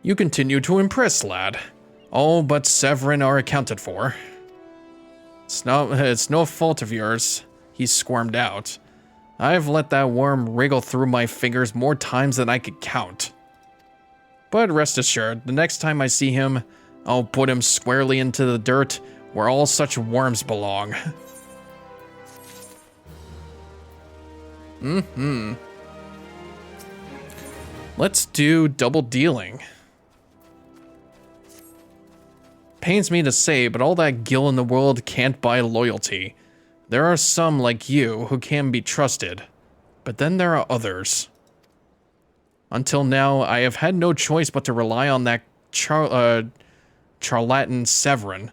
You continue to impress, lad. All but Severin are accounted for. It's no fault of yours. He squirmed out. I've let that worm wriggle through my fingers more times than I could count. But rest assured, the next time I see him, I'll put him squarely into the dirt where all such worms belong. Let's do double dealing. Pains me to say, but all that gil in the world can't buy loyalty. There are some like you who can be trusted, but then there are others. Until now, I have had no choice but to rely on that charlatan Severin,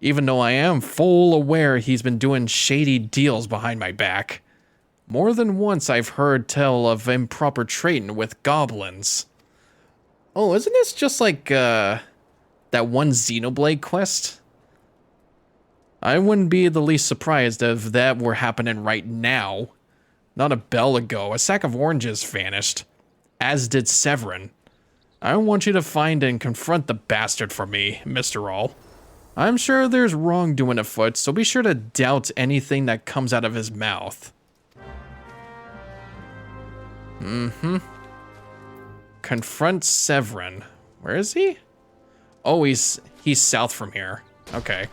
even though I am full aware he's been doing shady deals behind my back. More than once I've heard tell of improper trading with goblins. Oh, isn't this just like, that one Xenoblade quest? I wouldn't be the least surprised if that were happening right now. Not a bell ago, a sack of oranges vanished, as did Severin. I want you to find and confront the bastard for me, Mr. All. I'm sure there's wrongdoing afoot, so be sure to doubt anything that comes out of his mouth. Confront Severin. Where is he? Oh, he's south from here. Okay.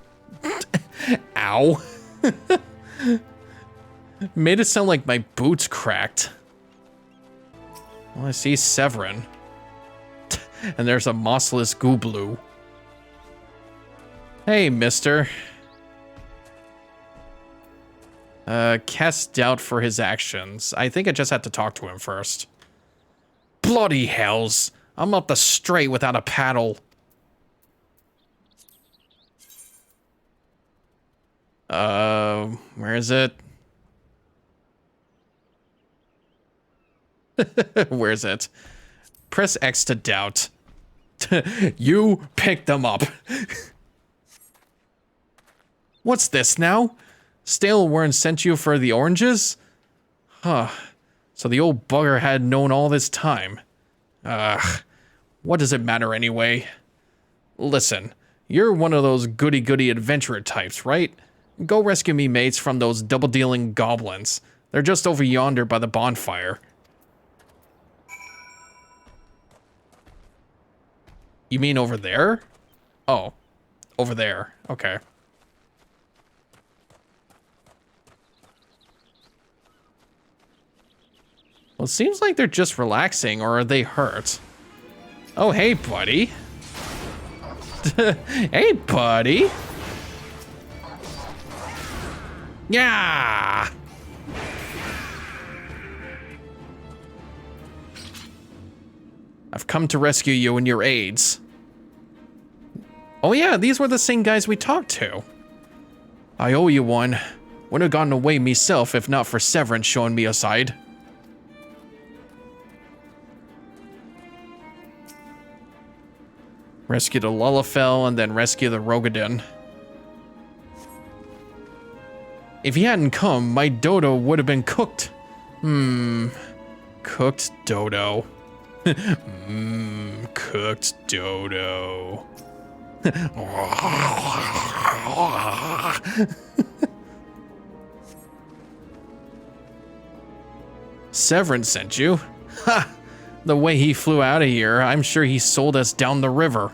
Ow. Made it sound like my boots cracked. Well, I see Severin. And there's a mossless Gooblu. Hey, mister. Cast doubt for his actions. I think I just had to talk to him first. Bloody hells. I'm up the strait without a paddle. Where is it? Where is it? Press X to doubt. You picked them up. What's this now? Stale Wern sent you for the oranges? Huh. So the old bugger had known all this time. Ugh. What does it matter anyway? Listen, you're one of those goody-goody adventurer types, right? Go rescue me, mates, from those double-dealing goblins. They're just over yonder by the bonfire. You mean over there? Oh, over there. Okay. Well, it seems like they're just relaxing, or are they hurt? Oh, hey, buddy. Hey, buddy. Yeah. I've come to rescue you and your aides. Oh yeah, these were the same guys we talked to. I owe you one. Wouldn't have gotten away myself if not for Severin showing me a side. Rescue the Lullafell and then rescue the Rogadin. If he hadn't come, my dodo would have been cooked. Cooked dodo. Cooked dodo. Severin sent you? Ha! The way he flew out of here, I'm sure he sold us down the river.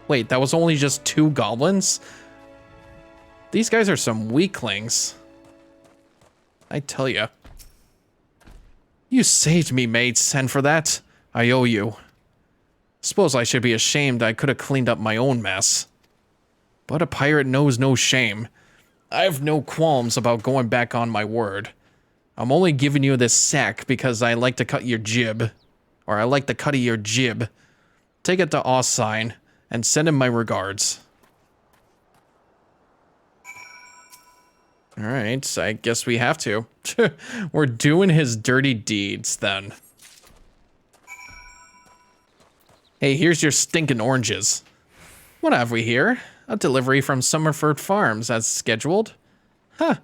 Wait, that was only just 2 goblins? These guys are some weaklings. I tell ya. You saved me, mates, and for that, I owe you. Suppose I should be ashamed I could have cleaned up my own mess. But a pirate knows no shame. I have no qualms about going back on my word. I'm only giving you this sack because I like to cut your jib. Or I like the cut of your jib. Take it to Ossine and send him my regards. Alright, I guess we have to. We're doing his dirty deeds, then. Hey, here's your stinking oranges. What have we here? A delivery from Summerford Farms, as scheduled. Huh,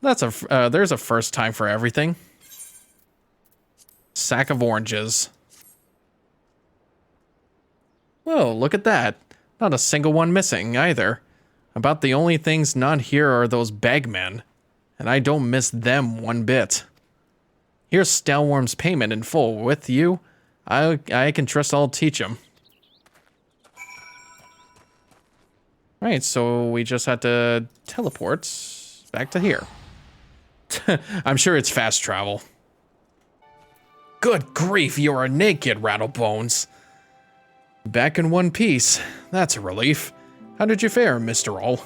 that's there's a first time for everything. sack of oranges. Whoa, look at that. Not a single one missing, either. About the only things not here are those bagmen. And I don't miss them one bit. Here's Stalworm's payment in full. With you, I can trust I'll teach him. Right, so we just had to teleport back to here. I'm sure it's fast travel. Good grief, you are naked, Rattlebones. Back in one piece. That's a relief. How did you fare, Mr. All?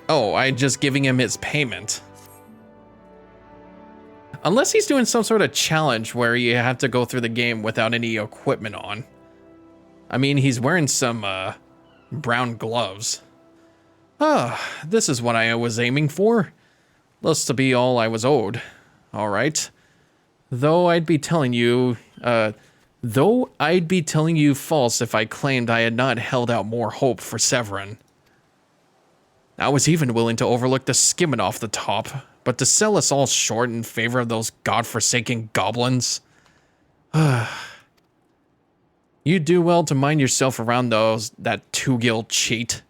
Oh, I just giving him his payment. Unless he's doing some sort of challenge where you have to go through the game without any equipment on. I mean, he's wearing some, brown gloves. This is what I was aiming for. Looks to be all I was owed. Alright. Though I'd be telling you false if I claimed I had not held out more hope for Severin. I was even willing to overlook the skimming off the top, but to sell us all short in favor of those godforsaken goblins? You do well to mind yourself around that two-gill cheat.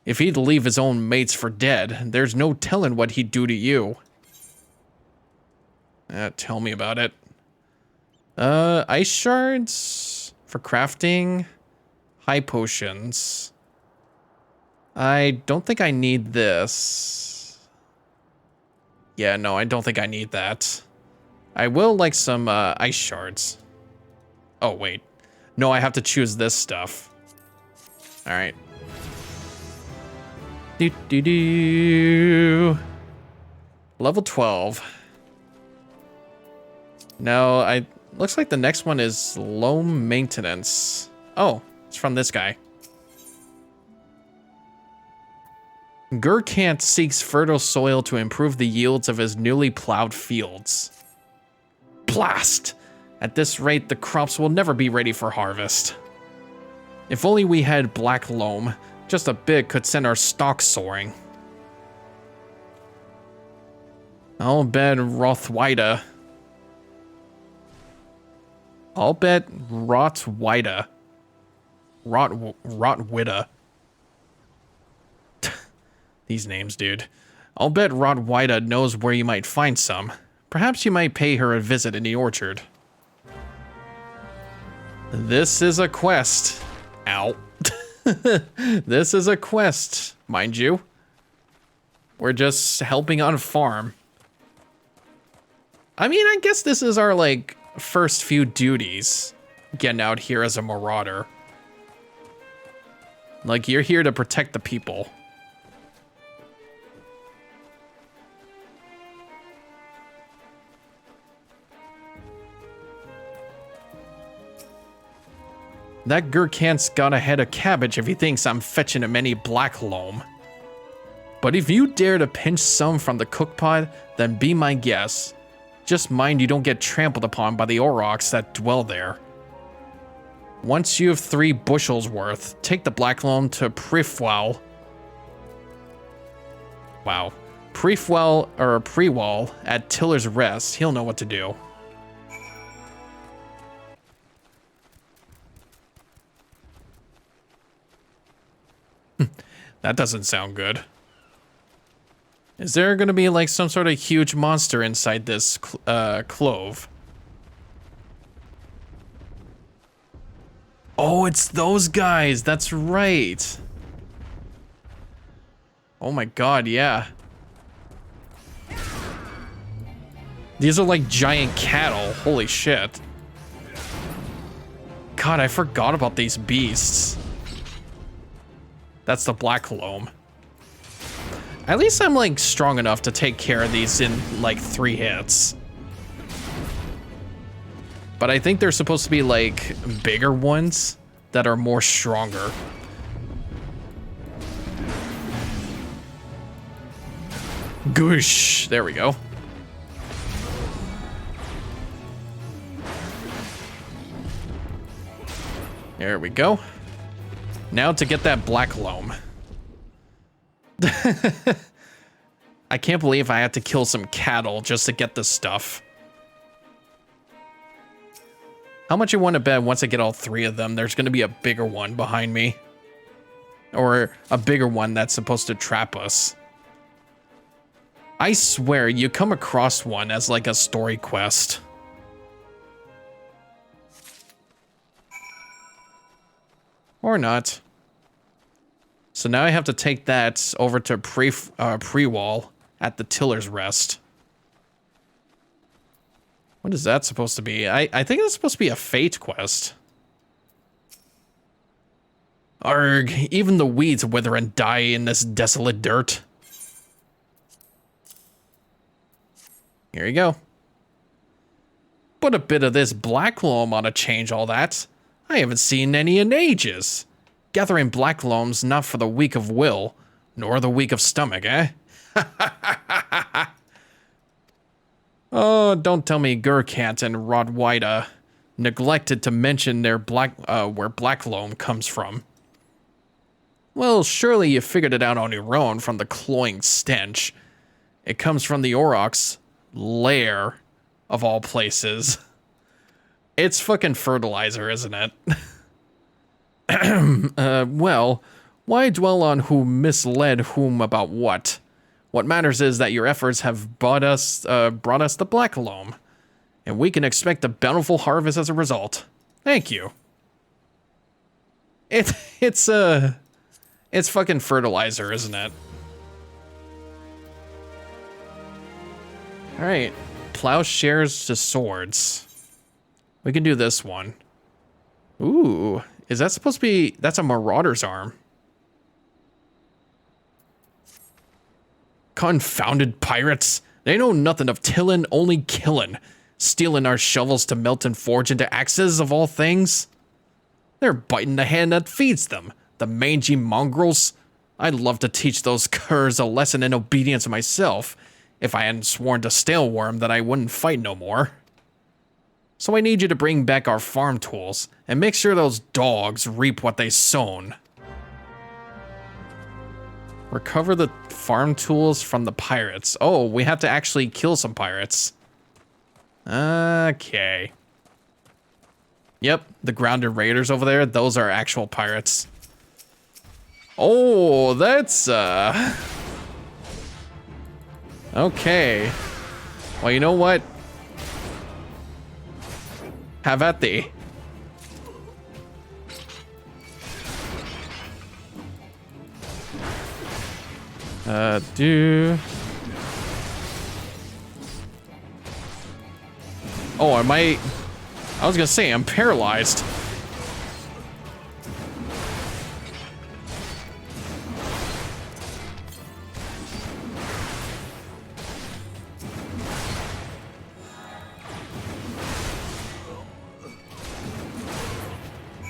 If he'd leave his own mates for dead, there's no telling what he'd do to you. Tell me about it. Ice shards for crafting, high potions. I don't think I need this. Yeah, no, I don't think I need that. I will like some ice shards. Oh, wait. No, I have to choose this stuff. All right. Level 12. No, looks like the next one is low maintenance. Oh, it's from this guy. Gurkant seeks fertile soil to improve the yields of his newly plowed fields. Blast! At this rate, the crops will never be ready for harvest. If only we had black loam, just a bit could send our stock soaring. I'll bet Rothwida. Rotwida. These names, dude. I'll bet Rotwida knows where you might find some. Perhaps you might pay her a visit in the orchard. This is a quest. Ow. This is a quest, mind you. We're just helping on a farm. I mean, I guess this is our, like, first few duties. Getting out here as a marauder. Like, you're here to protect the people. That Gurkant's got a head of cabbage if he thinks I'm fetching him any black loam. But if you dare to pinch some from the cookpot, then be my guest. Just mind you don't get trampled upon by the aurochs that dwell there. Once you have 3 bushels worth, take the black loam to Prefwal. Wow. Prewall at Tiller's Rest. He'll know what to do. That doesn't sound good. Is there gonna be like some sort of huge monster inside this clove? Oh, it's those guys. That's right. Oh my god, yeah. These are like giant cattle. Holy shit. God, I forgot about these beasts. That's the black loam. At least I'm like strong enough to take care of these in like 3 hits. But I think there's supposed to be like bigger ones that are more stronger. Goosh, there we go. There we go. Now to get that black loam. I can't believe I had to kill some cattle just to get this stuff. How much you want to bet once I get all 3 of them, there's going to be a bigger one behind me? Or a bigger one that's supposed to trap us. I swear, you come across one as like a story quest. Or not. So now I have to take that over to pre-wall at the Tiller's Rest. What is that supposed to be? I think it's supposed to be a fate quest. Arg, even the weeds wither and die in this desolate dirt. Here you go. But a bit of this black loam ought to change all that. I haven't seen any in ages. Gathering black loam's not for the weak of will, nor the weak of stomach, eh? Oh, don't tell me Gurkant and Rodwida neglected to mention their where black loam comes from. Well, surely you figured it out on your own from the cloying stench. It comes from the Aurochs' lair, of all places. It's fucking fertilizer, isn't it? Well, why dwell on who misled whom about what? What matters is that your efforts have brought us the black loam, and we can expect a bountiful harvest as a result. Thank you. It's fucking fertilizer, isn't it? All right, plowshares to swords. We can do this one. Ooh, is that supposed to be? That's a marauder's arm. Confounded pirates. They know nothing of tillin', only killin'. Stealing our shovels to melt and forge into axes of all things. They're biting the hand that feeds them. The mangy mongrels. I'd love to teach those curs a lesson in obedience myself. If I hadn't sworn to Staleworm that I wouldn't fight no more. So I need you to bring back our farm tools and make sure those dogs reap what they sown. Recover the farm tools from the pirates. Oh, we have to actually kill some pirates. Okay. Yep, the grounded raiders over there, those are actual pirates. Oh, that's, okay. Well, you know what? Have at thee. Oh, I was gonna say, I'm paralyzed.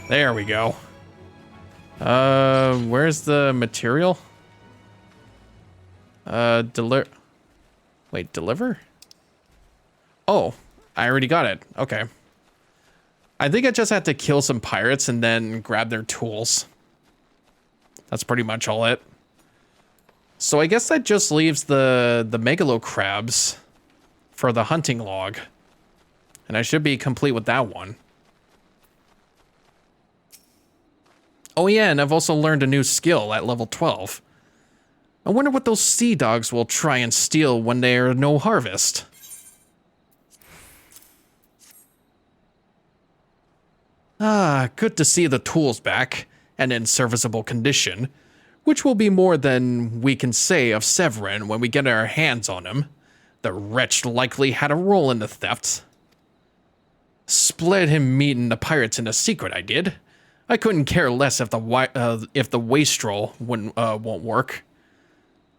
There we go. Where's the material? Wait, deliver? Oh, I already got it. Okay. I think I just had to kill some pirates and then grab their tools. That's pretty much all it. So I guess that just leaves the megalo crabs for the hunting log. And I should be complete with that one. Oh yeah, and I've also learned a new skill at level 12. I wonder what those sea dogs will try and steal when there's no harvest. Ah, good to see the tools back, and in serviceable condition, which will be more than we can say of Severin when we get our hands on him. The wretch likely had a role in the theft. Split him meeting the pirates in a secret, I did. I couldn't care less if the wastrel won't work.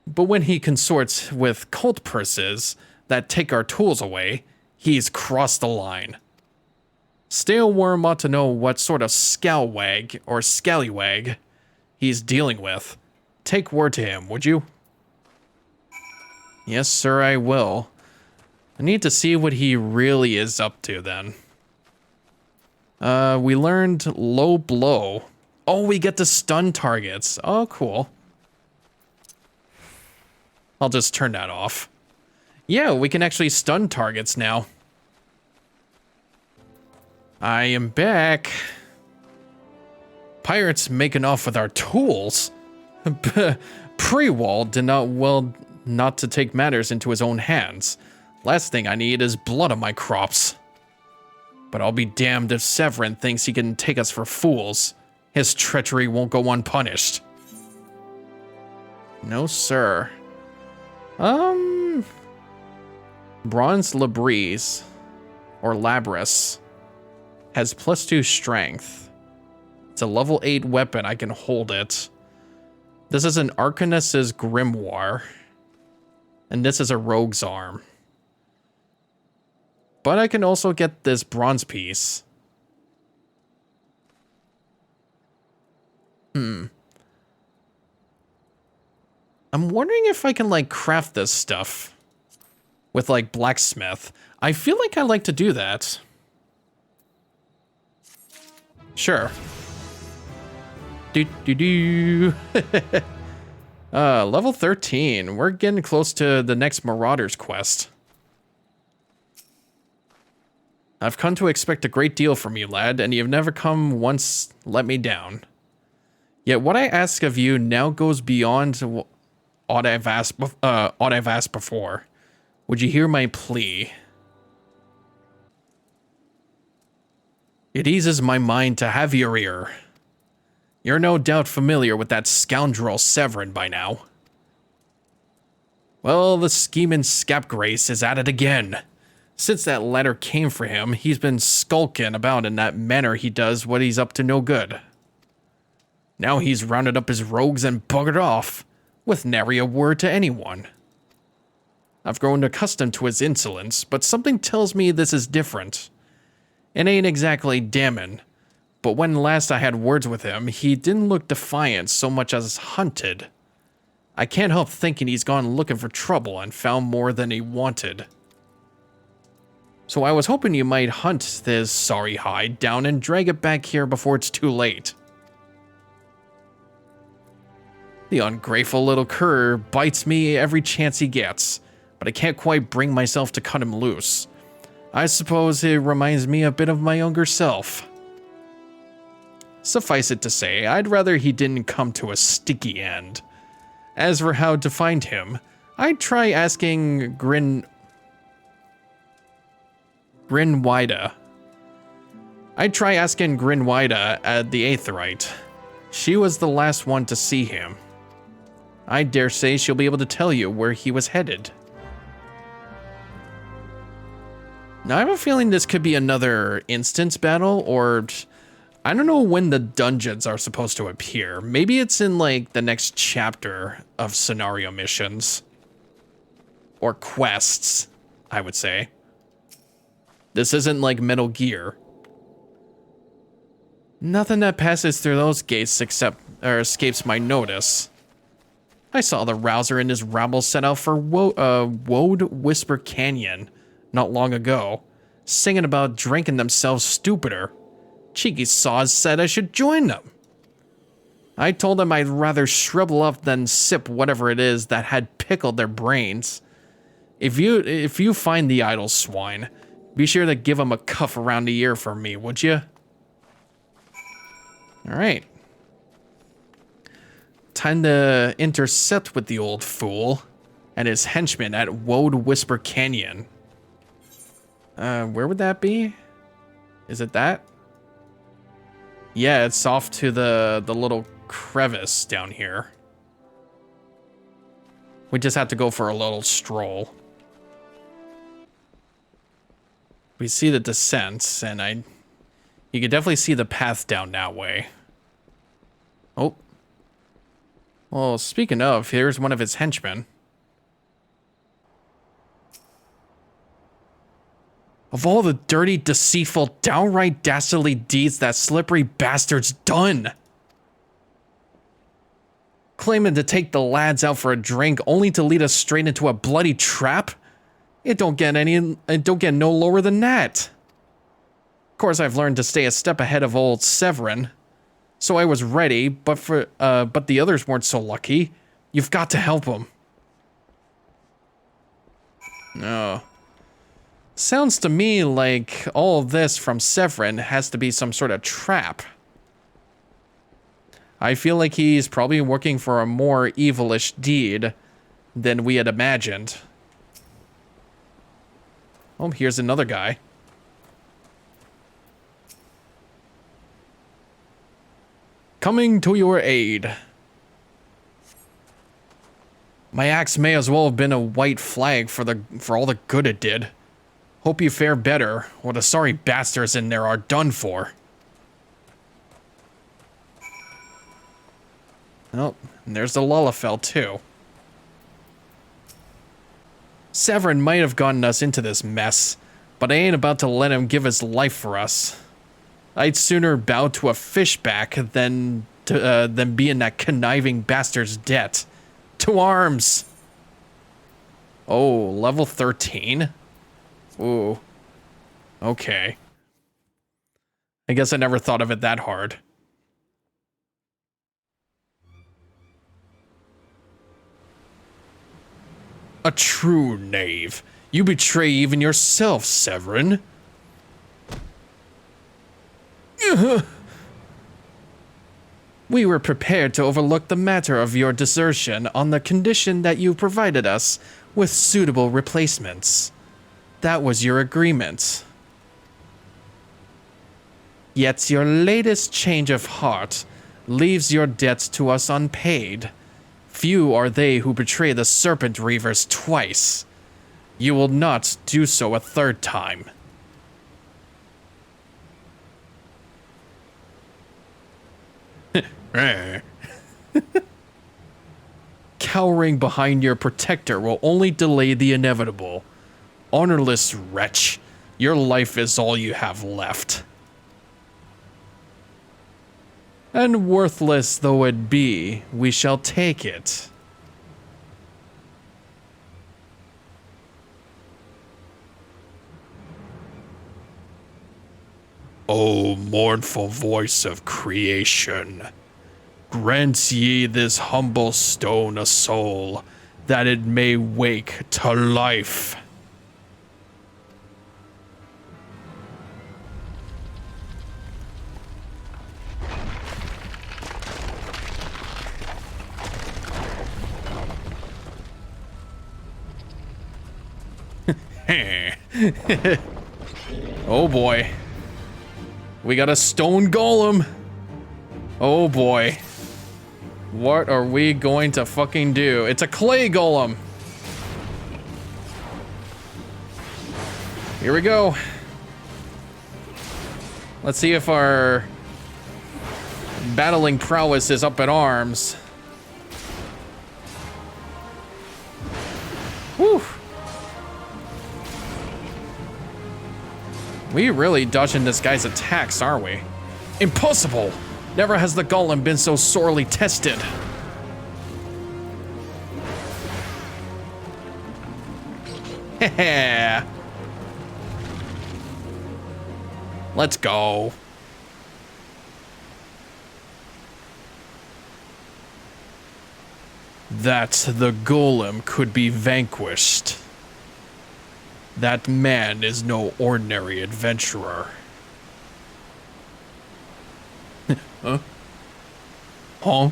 But when he consorts with cult purses that take our tools away, he's crossed the line. Staleworm ought to know what sort of scalwag or scallywag he's dealing with. Take word to him, would you? Yes, sir, I will. I need to see what he really is up to then. We learned low blow. Oh, we get to stun targets. Oh, cool. I'll just turn that off. Yeah, we can actually stun targets now. I am back. Pirates making off with our tools? Pre-Wall did not to take matters into his own hands. Last thing I need is blood on my crops. But I'll be damned if Severin thinks he can take us for fools. His treachery won't go unpunished. No, sir. Bronze Labrise, or Labris, has +2 strength. It's a level 8 weapon. I can hold it. This is an Arcanist's Grimoire. And this is a rogue's arm. But I can also get this bronze piece. I'm wondering if I can, like, craft this stuff with, like, blacksmith. I feel like I like to do that. Sure. Level 13. We're getting close to the next Marauder's quest. I've come to expect a great deal from you, lad, and you've never come once let me down. Yet what I ask of you now goes beyond aught I've asked before. Would you hear my plea? It eases my mind to have your ear. You're no doubt familiar with that scoundrel Severin by now. Well, the scheming scapegrace is at it again. Since that letter came for him, he's been skulking about in that manner he does what he's up to no good. Now he's rounded up his rogues and buggered off, with nary a word to anyone. I've grown accustomed to his insolence, but something tells me this is different. It ain't exactly damning, but when last I had words with him, he didn't look defiant so much as hunted. I can't help thinking he's gone looking for trouble and found more than he wanted. So I was hoping you might hunt this sorry hide down and drag it back here before it's too late. The ungrateful little cur bites me every chance he gets, but I can't quite bring myself to cut him loose. I suppose it reminds me a bit of my younger self. Suffice it to say, I'd rather he didn't come to a sticky end. As for how to find him, I'd try asking Grinwida. I'd try asking Grinwida at the Aetheryte. She was the last one to see him. I dare say she'll be able to tell you where he was headed. Now, I have a feeling this could be another instance battle, or I don't know when the dungeons are supposed to appear. Maybe it's in, like, the next chapter of scenario missions. Or quests, I would say. This isn't like Metal Gear. Nothing that passes through those gates escapes my notice. I saw the Rouser and his rabble set out for Woad Whisper Canyon not long ago, singing about drinking themselves stupider. Cheeky saws said I should join them. I told them I'd rather shrivel up than sip whatever it is that had pickled their brains. If you find the idle swine, be sure to give him a cuff around the ear for me, would you? All right. Time to intercept with the old fool and his henchmen at Woad Whisper Canyon. Where would that be? Is it that? Yeah, it's off to the little crevice down here. We just have to go for a little stroll. We see the descents, and you can definitely see the path down that way. Oh. Well, speaking of, here's one of his henchmen. Of all the dirty, deceitful, downright dastardly deeds that slippery bastard's done. Claiming to take the lads out for a drink only to lead us straight into a bloody trap? It don't get no lower than that. Of course, I've learned to stay a step ahead of old Severin. So I was ready, but the others weren't so lucky. You've got to help them. No. Sounds to me like all of this from Severin has to be some sort of trap. I feel like he's probably working for a more evilish deed than we had imagined. Oh, here's another guy. Coming to your aid. My axe may as well have been a white flag for all the good it did. Hope you fare better, or the sorry bastards in there are done for. Oh, and there's the Lullafell too. Severin might have gotten us into this mess, but I ain't about to let him give his life for us. I'd sooner bow to a fishback than be in that conniving bastard's debt. To arms! Oh, level 13? Ooh. Okay. I guess I never thought of it that hard. A true knave. You betray even yourself, Severin. We were prepared to overlook the matter of your desertion on the condition that you provided us with suitable replacements. That was your agreement. Yet your latest change of heart leaves your debts to us unpaid. Few are they who betray the Serpent Reavers twice. You will not do so a third time. Cowering behind your protector will only delay the inevitable. Honorless wretch, your life is all you have left. And worthless though it be, we shall take it. O mournful voice of creation, grant ye this humble stone a soul, that it may wake to life. Oh boy. We got a stone golem. Oh boy. What are we going to fucking do? It's a clay golem. Here we go. Let's see if our battling prowess is up in arms. Whew. We really dodging this guy's attacks, aren't we? Impossible! Never has the golem been so sorely tested. Heh. Let's go. That the golem could be vanquished. That man is no ordinary adventurer. Huh? Huh?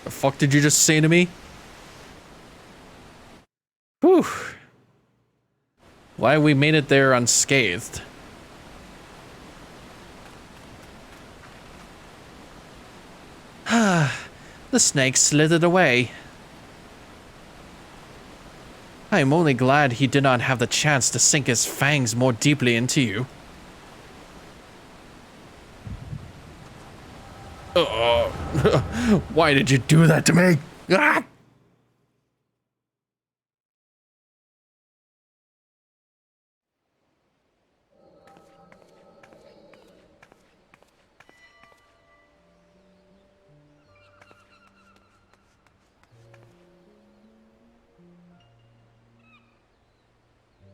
The fuck did you just say to me? Whew. Why we made it there unscathed. Ah, the snake slithered away. I am only glad he did not have the chance to sink his fangs more deeply into you. Why did you do that to me? Ah!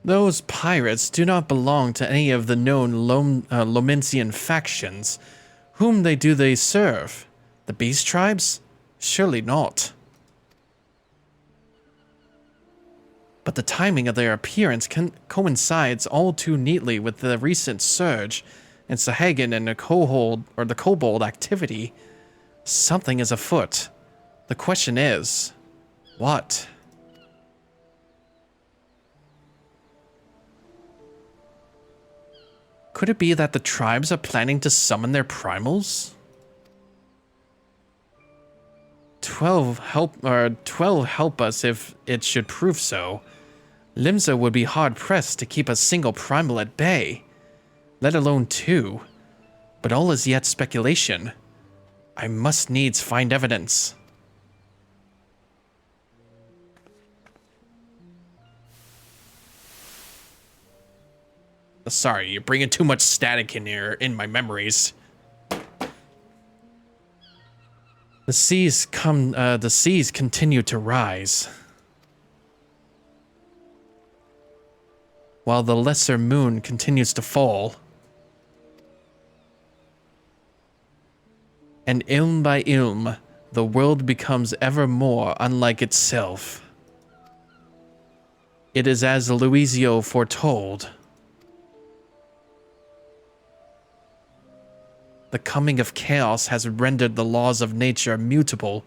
Those pirates do not belong to any of the known Lomensian factions. Whom do they serve? The Beast Tribes? Surely not. But the timing of their appearance coincides all too neatly with the recent surge in Sahagin and the kobold activity. Something is afoot. The question is, what? Could it be that the tribes are planning to summon their primals? 12 help us if it should prove so. Limsa would be hard-pressed to keep a single primal at bay, let alone two. But all is yet speculation. I must needs find evidence. Sorry, you're bringing too much static in here, in my memories. The seas continue to rise, while the lesser moon continues to fall. And ilm by ilm, the world becomes ever more unlike itself. It is as Luizio foretold. The coming of chaos has rendered the laws of nature mutable,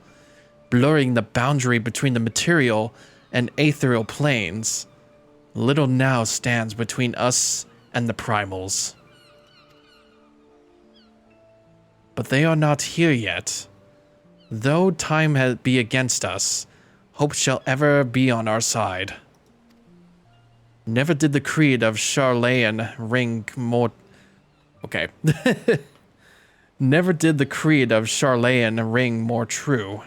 blurring the boundary between the material and ethereal planes. Little now stands between us and the primals. But they are not here yet. Though time be against us, hope shall ever be on our side. Never did the creed of Charlayan ring more... Okay. Never did the creed of Charlayan ring more true.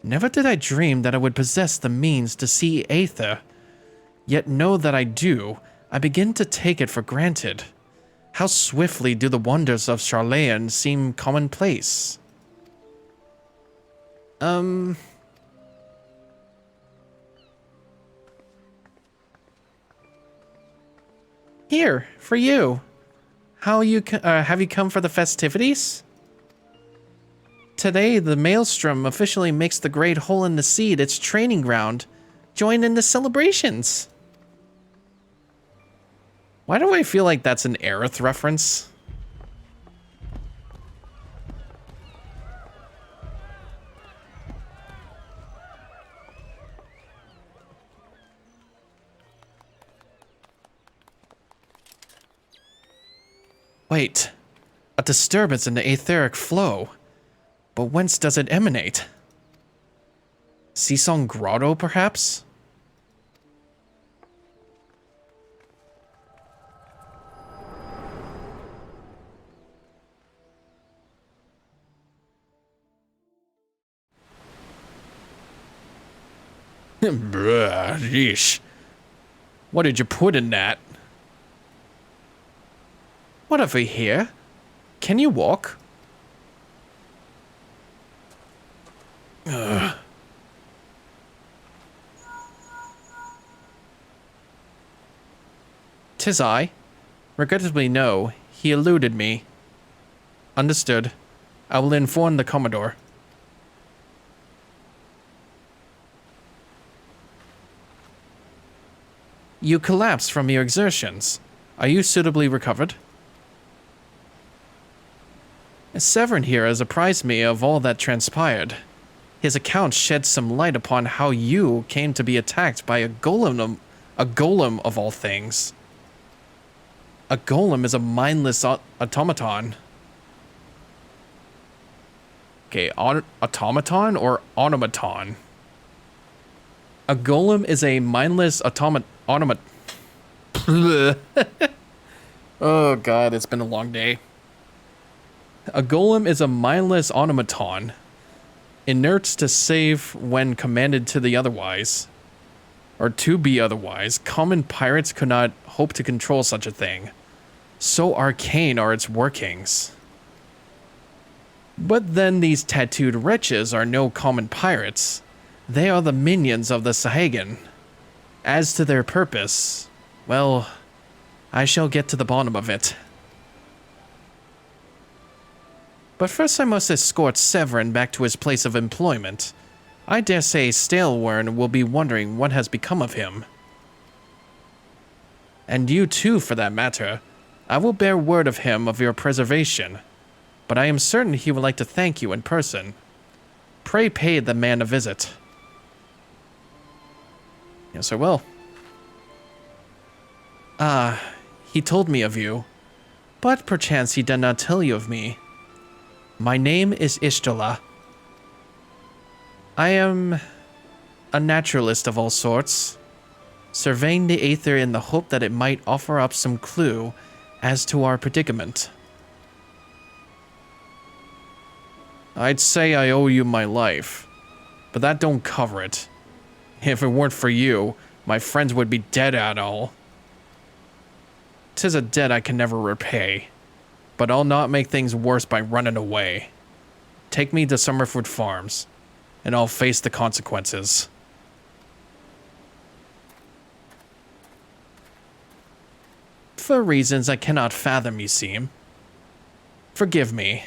Never did I dream that I would possess the means to see Aether. Yet know that I do, I begin to take it for granted. How swiftly do the wonders of Charlayan seem commonplace. Here, for you. Have you come for the festivities? Today, the Maelstrom officially makes the Great Hole in the Sea its training ground. Join in the celebrations. Why do I feel like that's an Aerith reference? Wait, a disturbance in the etheric flow. But whence does it emanate? Seasong Grotto, perhaps? Bruh, yeesh. What did you put in that? What have we here? Can you walk? Ugh. "'Tis I. Regrettably no, he eluded me." "Understood. I will inform the Commodore." "You collapsed from your exertions. Are you suitably recovered?" "Severin here has apprised me of all that transpired. His account sheds some light upon how you came to be attacked by a golem of all things." A golem is a mindless automaton. Okay, automaton or automaton? A golem is a mindless automat. Oh god, it's been a long day. A golem is a mindless automaton, inert to save when commanded to the otherwise, or to be otherwise. Common pirates could not hope to control such a thing. So arcane are its workings. But then these tattooed wretches are no common pirates. They are the minions of the Sahagin. As to their purpose, well, I shall get to the bottom of it. But first I must escort Severin back to his place of employment. I dare say Staleworn will be wondering what has become of him. And you too, for that matter. I will bear word of him of your preservation, but I am certain he would like to thank you in person. Pray pay the man a visit. Yes, I will. He told me of you, but perchance he did not tell you of me. My name is Ishtola. I am a naturalist of all sorts, surveying the aether in the hope that it might offer up some clue as to our predicament. I'd say I owe you my life, but that don't cover it. If it weren't for you, my friends would be dead at all. 'Tis a debt I can never repay, but I'll not make things worse by running away. Take me to Summerford Farms, and I'll face the consequences. For reasons I cannot fathom, you seem. Forgive me.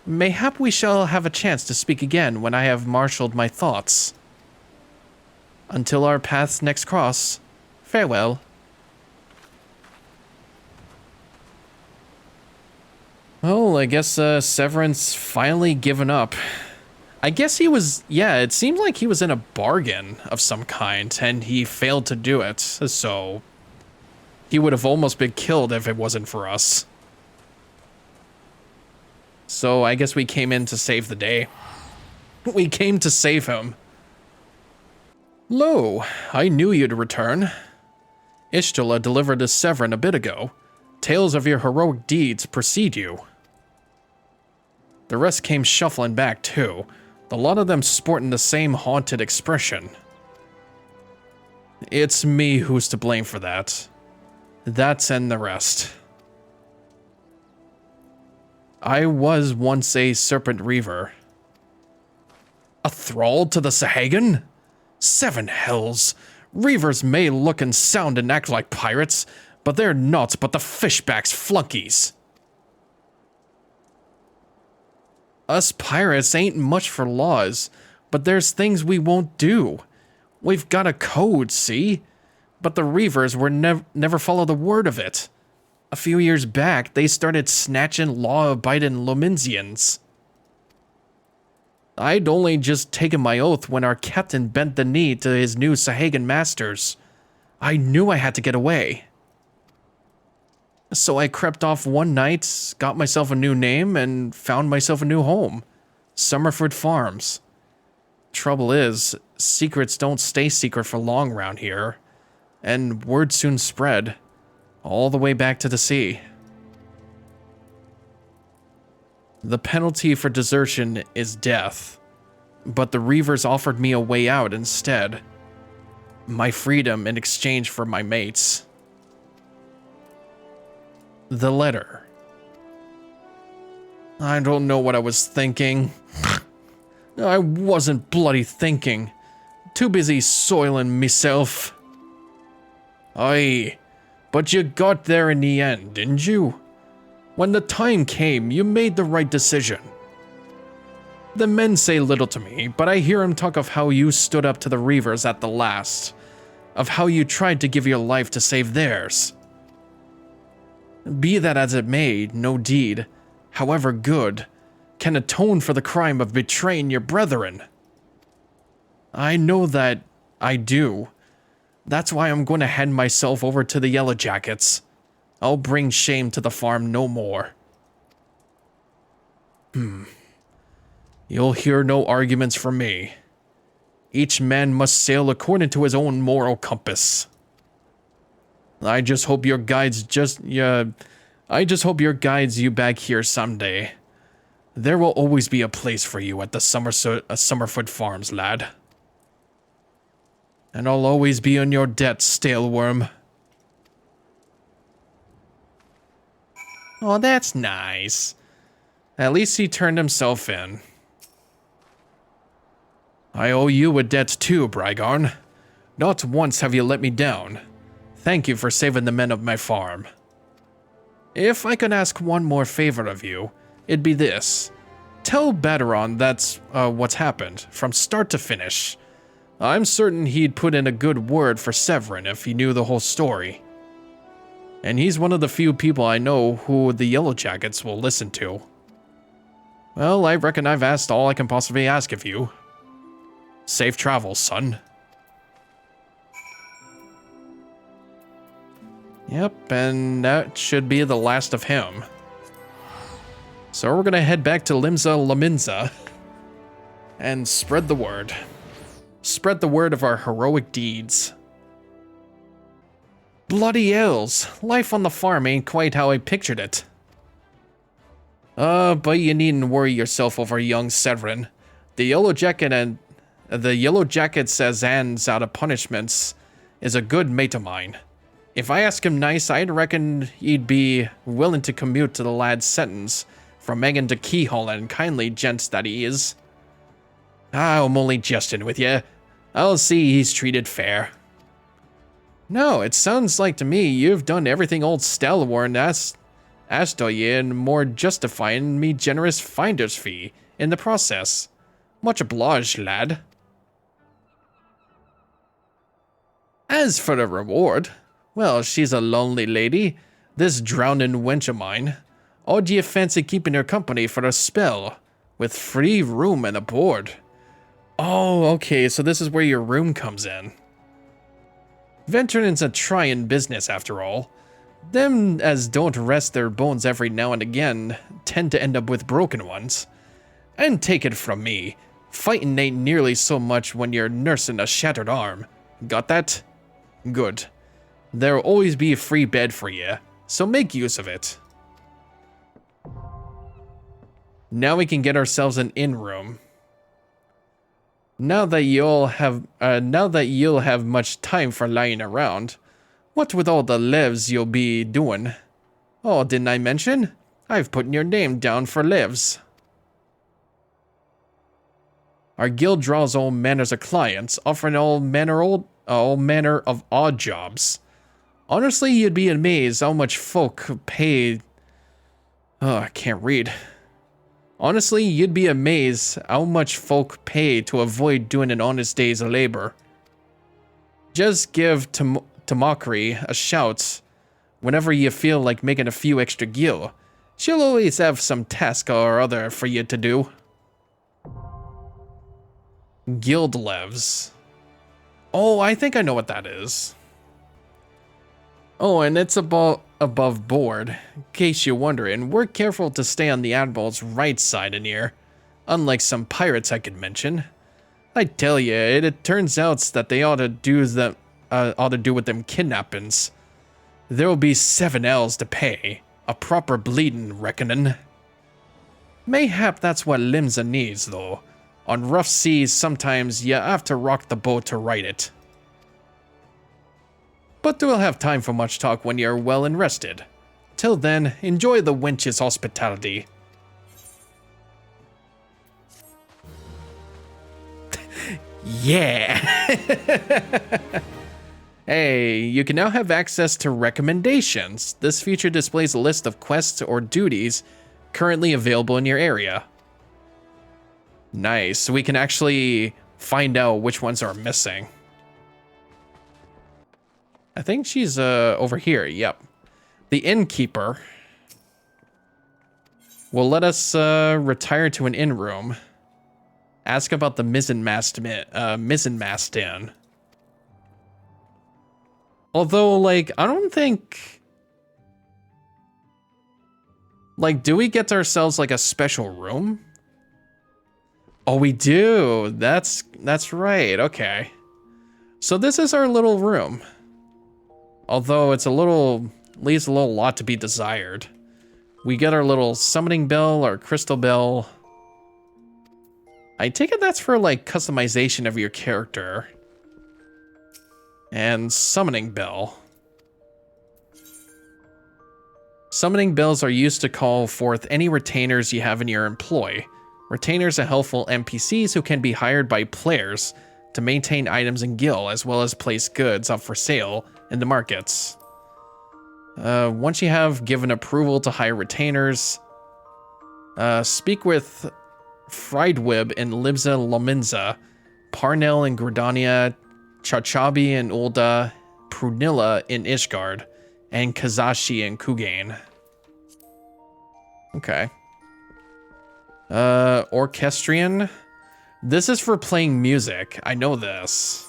Mayhap we shall have a chance to speak again when I have marshaled my thoughts. Until our paths next cross, farewell. Well, I guess Severin's finally given up. I guess he was, yeah, it seemed like he was in a bargain of some kind, and he failed to do it, so he would have almost been killed if it wasn't for us. So I guess we came in to save the day. We came to save him. Lo, I knew you'd return. Ishtola delivered to Severin a bit ago. Tales of your heroic deeds precede you. The rest came shuffling back too, a lot of them sporting the same haunted expression. It's me who's to blame for that. That's and the rest. I was once a serpent reaver. A thrall to the Sahagan? 7 hells! Reavers may look and sound and act like pirates, but they're naught but the fishbacks flunkies. Us pirates ain't much for laws, but there's things we won't do. We've got a code, see? But the Reavers were never follow the word of it. A few years back, they started snatching law-abiding Lominsians. I'd only just taken my oath when our captain bent the knee to his new Sahagan masters. I knew I had to get away. So I crept off one night, got myself a new name, and found myself a new home. Summerford Farms. Trouble is, secrets don't stay secret for long around here. And word soon spread, all the way back to the sea. The penalty for desertion is death, but the Reavers offered me a way out instead. My freedom in exchange for my mates. The letter. I don't know what I was thinking. I wasn't bloody thinking. Too busy soiling myself. Aye, but you got there in the end, didn't you? When the time came, you made the right decision. The men say little to me, but I hear him talk of how you stood up to the Reavers at the last, of how you tried to give your life to save theirs. Be that as it may, no deed, however good, can atone for the crime of betraying your brethren. I know that I do. That's why I'm going to hand myself over to the Yellow Jackets. I'll bring shame to the farm no more. You'll hear no arguments from me. Each man must sail according to his own moral compass. I just hope your guides you back here someday. There will always be a place for you at the Summerford Farms, lad. And I'll always be on your debt, Staleworm. Oh, that's nice. At least he turned himself in. I owe you a debt too, Brygarn. Not once have you let me down. Thank you for saving the men of my farm. If I could ask one more favor of you, it'd be this. Tell Baderon that's what's happened, from start to finish. I'm certain he'd put in a good word for Severin if he knew the whole story. And he's one of the few people I know who the Yellow Jackets will listen to. Well, I reckon I've asked all I can possibly ask of you. Safe travels, son. Yep, and that should be the last of him. So we're gonna head back to Limsa Laminza and spread the word. Spread the word of our heroic deeds. Bloody elves, life on the farm ain't quite how I pictured it. But you needn't worry yourself over young Severin. The Yellow Jackets as hands out of punishments is a good mate of mine. If I ask him nice, I'd reckon he'd be willing to commute to the lad's sentence from Megan to Keyhole and kindly gents that he is. I'm only jesting with you. I'll see he's treated fair. No, it sounds like to me you've done everything old Stalwarn asked of you and more justifying me generous finder's fee in the process. Much obliged, lad. As for the reward, well, she's a lonely lady, this drowning wench of mine. Or do you fancy keeping her company for a spell, with free room and a board? Oh, okay, so this is where your room comes in. Venturing's a trying business, after all. Them as don't rest their bones every now and again tend to end up with broken ones. And take it from me, fighting ain't nearly so much when you're nursing a shattered arm. Got that? Good. There'll always be a free bed for you, so make use of it. Now we can get ourselves an inn room. Now that you'll have much time for lying around, what with all the lives you'll be doing? Oh, didn't I mention? I've put your name down for lives. Our guild draws all manners of clients, offering all manner of odd jobs. Honestly, you'd be amazed how much folk pay. Oh, I can't read. Honestly, you'd be amazed how much folk pay to avoid doing an honest day's labor. Just give Tamakri a shout whenever you feel like making a few extra gil. She'll always have some task or other for you to do. Guild levs. Oh, I think I know what that is. Oh, and it's above board. In case you're wondering, we're careful to stay on the Admiral's right side of here, unlike some pirates I could mention. I tell you, it turns out that they ought to do with them kidnappings. There'll be 7 L's to pay, a proper bleeding reckoning. Mayhap that's what Limsa needs, though. On rough seas, sometimes you have to rock the boat to right it. But we'll have time for much talk when you're well and rested. Till then, enjoy the wench's hospitality. Yeah! Hey, you can now have access to recommendations. This feature displays a list of quests or duties currently available in your area. Nice, so we can actually find out which ones are missing. I think she's over here, yep. The innkeeper will let us retire to an inn room. Ask about the mizzenmast inn. Although, like, I don't think... Like, do we get ourselves, like, a special room? Oh, we do. That's right, okay. So this is our little room. Although it's leaves a little lot to be desired. We get our little summoning bell, our crystal bell. I take it that's for like customization of your character. And summoning bell. Summoning bells are used to call forth any retainers you have in your employ. Retainers are helpful NPCs who can be hired by players to maintain items in guild, as well as place goods up for sale in the markets. Once you have given approval to hire retainers, speak with Friedwib in Libza Lominza, Parnell in Gridania, Chachabi in Ulda, Prunilla in Ishgard, and Kazashi in Kugain. Okay. Orchestrion. This is for playing music. I know this.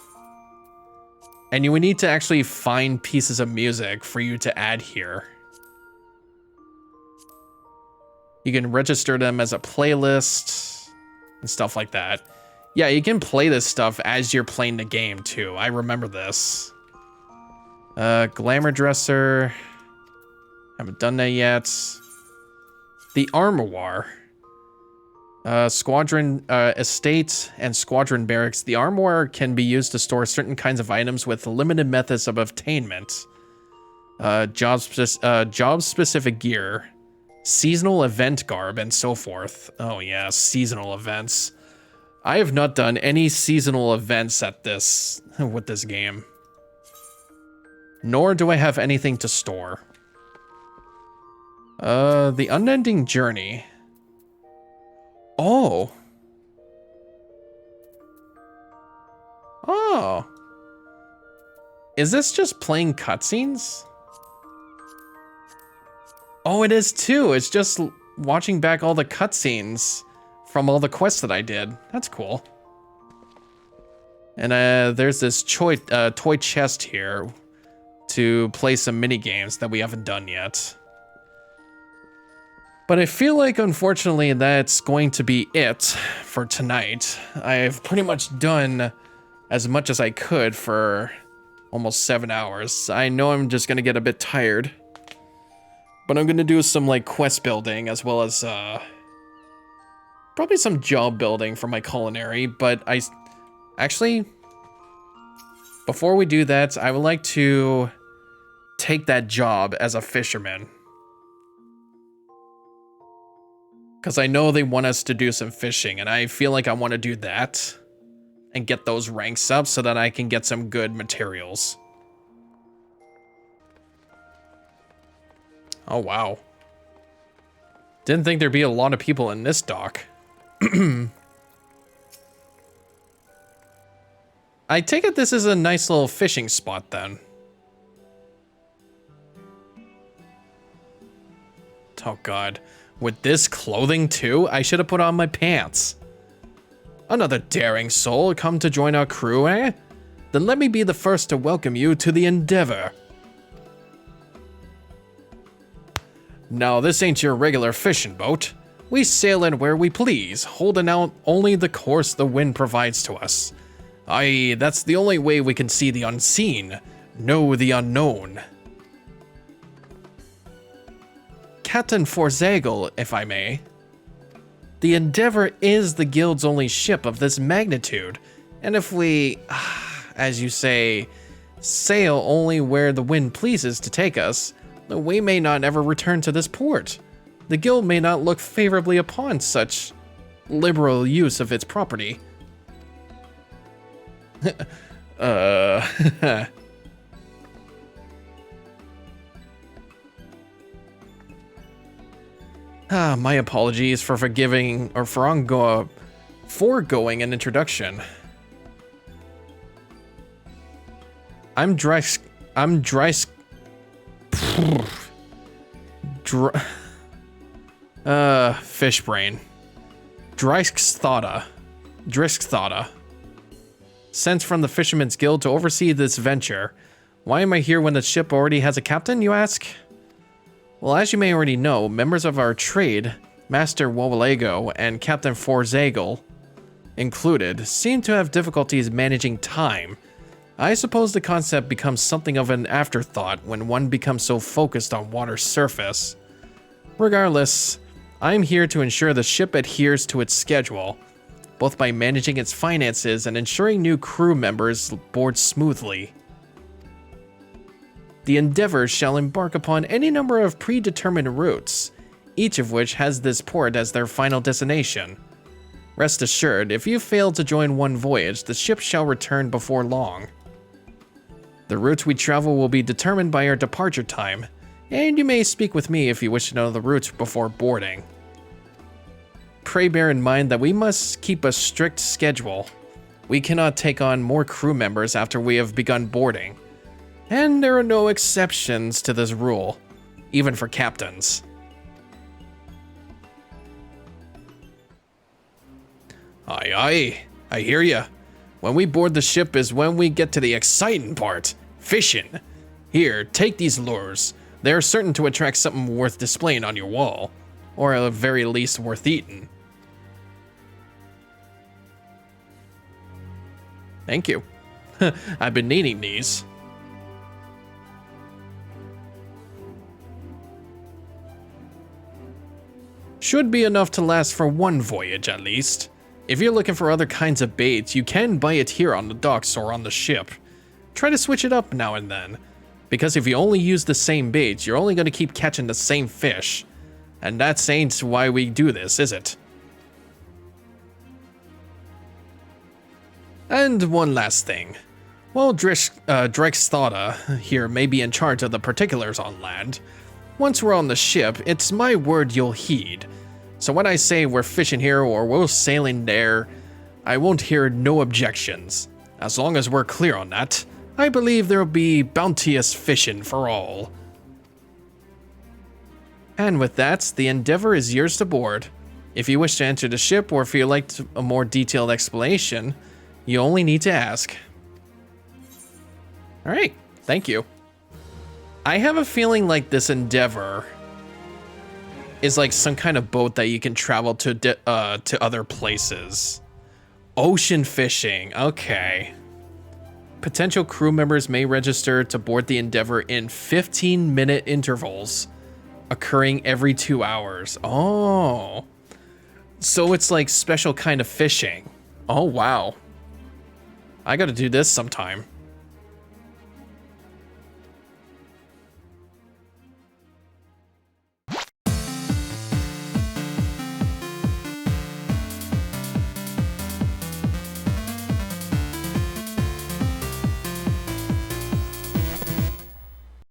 And you would need to actually find pieces of music for you to add here. You can register them as a playlist and stuff like that. Yeah, you can play this stuff as you're playing the game too. I remember this. Glamour Dresser. Haven't done that yet. The Armoire. Squadron Estate and Squadron Barracks. The Armoire can be used to store certain kinds of items with limited methods of obtainment. Job-specific gear. Seasonal event garb and so forth. Oh yeah, seasonal events. I have not done any seasonal events at this with this game. Nor do I have anything to store. The Unending Journey. Oh. Oh. Is this just playing cutscenes? Oh, it is too. It's just watching back all the cutscenes from all the quests that I did. That's cool. And there's this toy chest here to play some mini games that we haven't done yet. But I feel like, unfortunately, that's going to be it for tonight. I've pretty much done as much as I could for almost 7 hours. I know I'm just going to get a bit tired. But I'm going to do some, like, quest building as well as, probably some job building for my culinary. But actually, before we do that, I would like to take that job as a fisherman. Because I know they want us to do some fishing, and I feel like I want to do that and get those ranks up so that I can get some good materials. Oh, wow. Didn't think there'd be a lot of people in this dock. I take it this is a nice little fishing spot then. Oh, God. With this clothing, too? I should have put on my pants. Another daring soul come to join our crew, eh? Then let me be the first to welcome you to the Endeavor. Now, this ain't your regular fishing boat. We sail in where we please, holding out only the course the wind provides to us. Aye, that's the only way we can see the unseen, know the unknown. Captain Forzagel, if I may. The Endeavor is the guild's only ship of this magnitude, and if we, as you say, sail only where the wind pleases to take us, we may not ever return to this port. The guild may not look favorably upon such liberal use of its property. My apologies for foregoing an introduction. I'm Fish brain. Driskthada. Sent from the Fisherman's Guild to oversee this venture. Why am I here when the ship already has a captain, you ask? Well, as you may already know, members of our trade, Master Wawalego and Captain Forzagel included, seem to have difficulties managing time. I suppose the concept becomes something of an afterthought when one becomes so focused on water's surface. Regardless, I'm here to ensure the ship adheres to its schedule, both by managing its finances and ensuring new crew members board smoothly. The Endeavor shall embark upon any number of predetermined routes, each of which has this port as their final destination. Rest assured, if you fail to join one voyage, the ship shall return before long. The route we travel will be determined by our departure time, and you may speak with me if you wish to know the route before boarding. pray bear in mind that we must keep a strict schedule. We cannot take on more crew members after we have begun boarding. And there are no exceptions to this rule, even for captains. Aye, aye, I hear ya. When we board the ship is when we get to the exciting part, fishing. Here, take these lures. They are certain to attract something worth displaying on your wall, or at the very least worth eating. Thank you. I've been needing these. Should be enough to last for one voyage at least. If you're looking for other kinds of baits, you can buy it here on the docks or on the ship. Try to switch it up now and then, because if you only use the same baits, you're only going to keep catching the same fish. And that ain't why we do this, is it? And one last thing. While Drexthada here may be in charge of the particulars on land, once we're on the ship, it's my word you'll heed. So when I say we're fishing here or we're sailing there, I won't hear no objections. As long as we're clear on that, I believe there'll be bounteous fishing for all. And with that, the Endeavor is yours to board. If you wish to enter the ship or if you'd like a more detailed explanation, you only need to ask. Alright, thank you. I have a feeling like this Endeavor is like some kind of boat that you can travel to other places. Ocean fishing, okay. Potential crew members may register to board the Endeavor in 15-minute intervals, occurring every 2 hours. Oh. So it's like special kind of fishing. Oh, wow. I gotta do this sometime.